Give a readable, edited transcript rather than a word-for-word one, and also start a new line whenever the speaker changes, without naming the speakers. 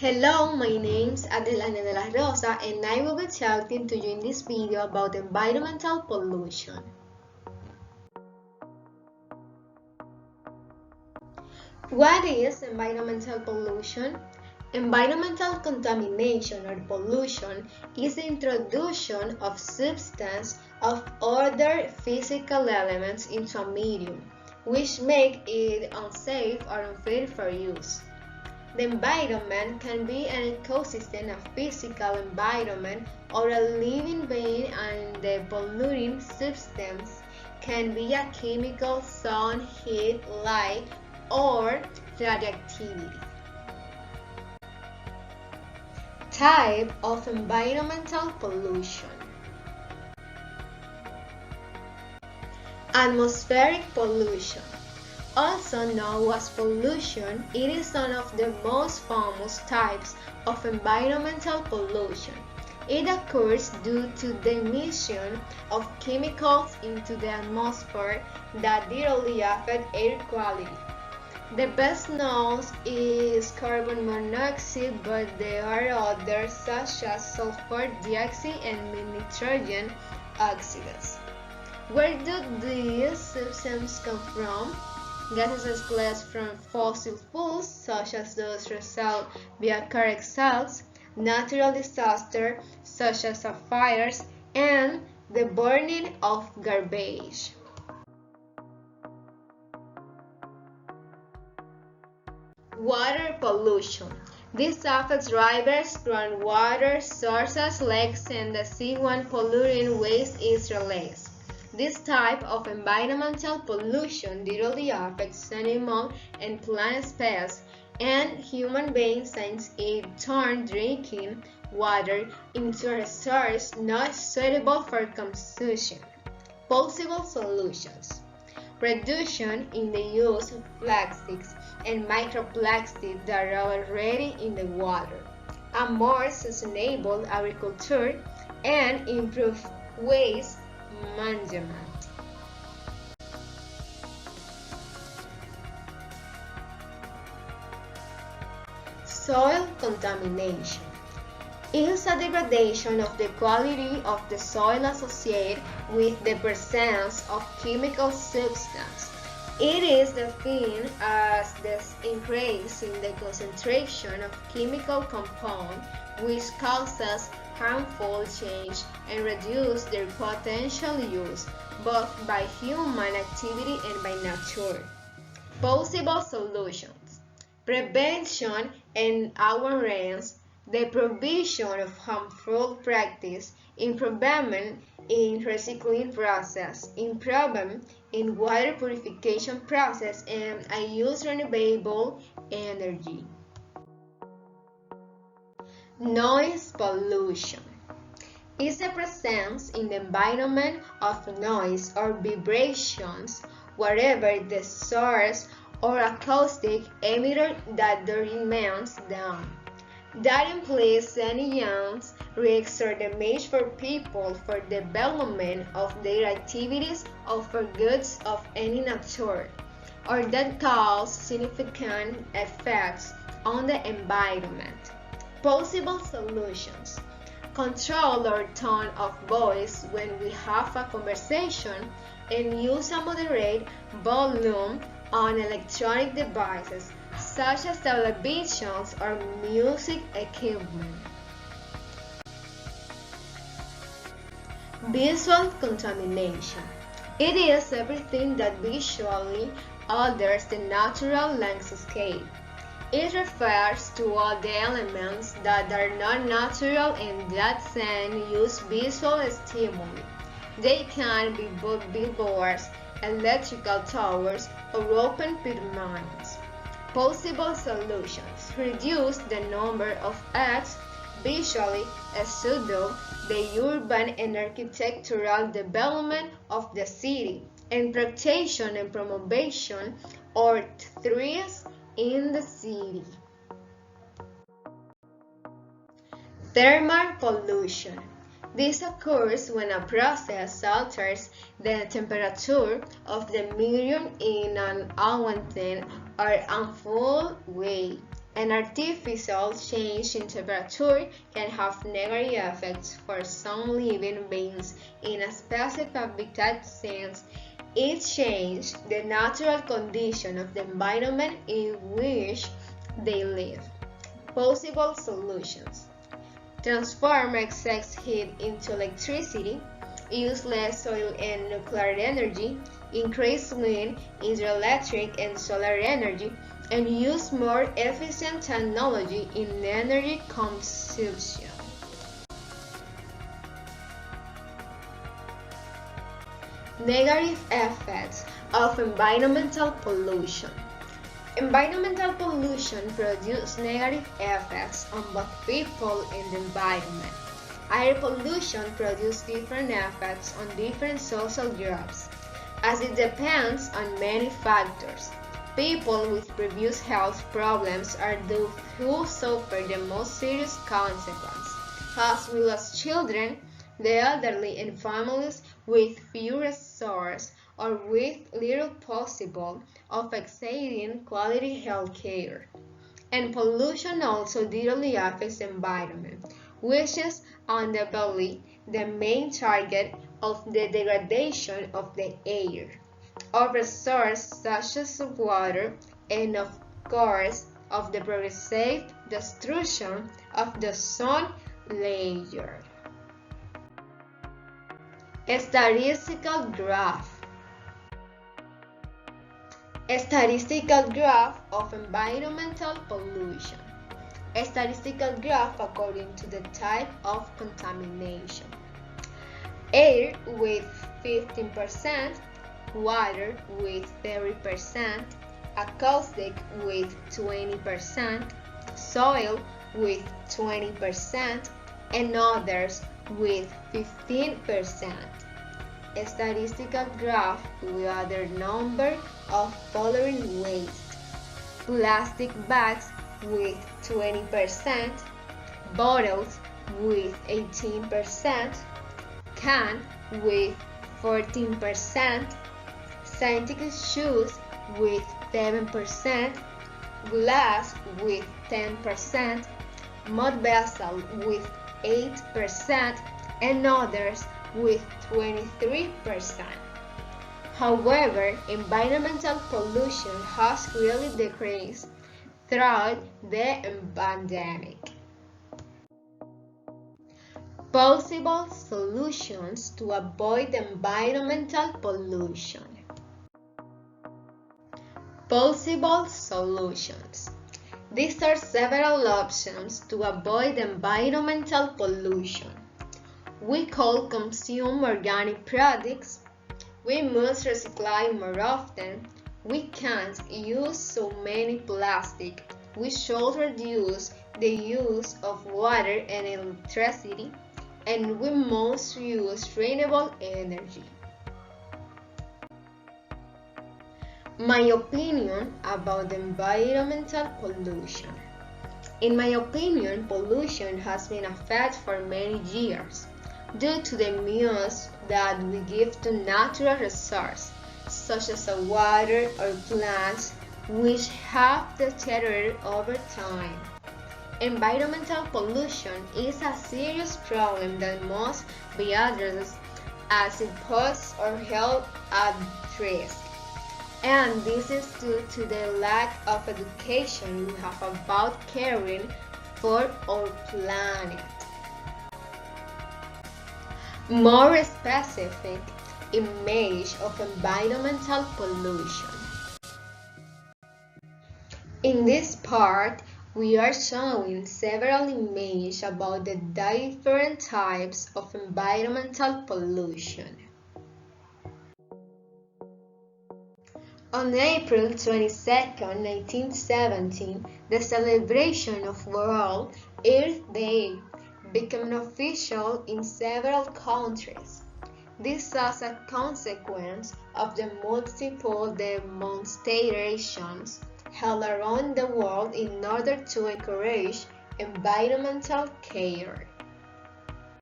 Hello, my name's Addelaine de la Rosa and I will be talking to you in this video about environmental pollution. What is environmental pollution? Environmental contamination or pollution is the introduction of substance of other physical elements into a medium, which make it unsafe or unfit for use. The environment can be an ecosystem, a physical environment, or a living being, and the polluting substance can be a chemical, sun, heat, light, or radioactivity. Type of environmental pollution. Atmospheric pollution. Also known as pollution, it is one of the most famous types of environmental pollution. It occurs due to the emission of chemicals into the atmosphere that directly affect air quality. The best known is carbon monoxide, but there are others such as sulfur dioxide and nitrogen oxides. Where do these substances come from? Gases exhaled from fossil fuels such as those results via car exhausts, natural disasters such as fires, and the burning of garbage. Water pollution. This affects rivers, groundwater sources, lakes, and the sea when polluting waste is released. This type of environmental pollution directly affects animal and plant species and human beings since it turns drinking water into a resource not suitable for consumption. Possible solutions: reduction in the use of plastics and microplastics that are already in the water, a more sustainable agriculture, and improved waste management. Soil contamination is a degradation of the quality of the soil associated with the presence of chemical substance. It is defined as the increase in the concentration of chemical compound which causes harmful change and reduce their potential use both by human activity and by nature. Possible solutions: prevention and awareness, the provision of harmful practice, improvement in recycling process, improvement in water purification process, and I use renewable energy. Noise pollution is the presence in the environment of noise or vibrations, wherever the source or acoustic emitter that remains down. That implies any harms, risks, or damage for people, for development of their activities, or for goods of any nature, or that cause significant effects on the environment. Possible solutions: control our tone of voice when we have a conversation and use a moderate volume on electronic devices such as televisions or music equipment. Visual contamination. It is everything that visually alters the natural landscape. It refers to all the elements that are not natural and that sense use visual stimuli. They can be billboards, electrical towers, or open pit mines. Possible solutions: reduce the number of acts visually pseudo the urban and architectural development of the city, and protection and promotion of trees in the city. Thermal pollution. This occurs when a process alters the temperature of the medium in an unwanted or harmful way. An artificial change in temperature can have negative effects for some living beings in a specific habitat since it changes the natural condition of the environment in which they live. Possible solutions: transform excess heat into electricity, use less oil and nuclear energy, increase wind, hydroelectric and solar energy, and use more efficient technology in energy consumption. Negative effects of environmental pollution. Environmental pollution produces negative effects on both people and the environment. Air pollution produces different effects on different social groups, as it depends on many factors. People with previous health problems are those who suffer the most serious consequences, as well as children, the elderly, and families with few resources or with little possible of accessing quality health care. And pollution also directly affects the environment, which is undoubtedly the main target of the degradation of the air, of resources such as water, and of course of the progressive destruction of the ozone layer. A statistical graph. A statistical graph of environmental pollution. A statistical graph according to the type of contamination. Air with 15%, water with 30%, acoustic with 20%, soil with 20%, and others with 15%. A statistical graph with other number of following waste: plastic bags with 20%, bottles with 18%, can with 14%, scientific shoes with 7%, glass with 10%, mud vessel with 8%, and others with 23%. However, environmental pollution has really decreased throughout the pandemic. Possible solutions to avoid environmental pollution. Possible solutions. These are several options to avoid environmental pollution. We could consume organic products. We must recycle more often. We can't use so many plastic. We should reduce the use of water and electricity, and we must use renewable energy. My opinion about environmental pollution. In my opinion, pollution has been a fact for many years due to the misuse that we give to natural resources, such as water or plants, which have deteriorated over time. Environmental pollution is a serious problem that must be addressed as it puts our health at risk. And this is due to the lack of education we have about caring for our planet. More specific image of environmental pollution. In this part, we are showing several images about the different types of environmental pollution. On April 22, 1917, the celebration of World Earth Day became official in several countries. This was a consequence of the multiple demonstrations held around the world in order to encourage environmental care.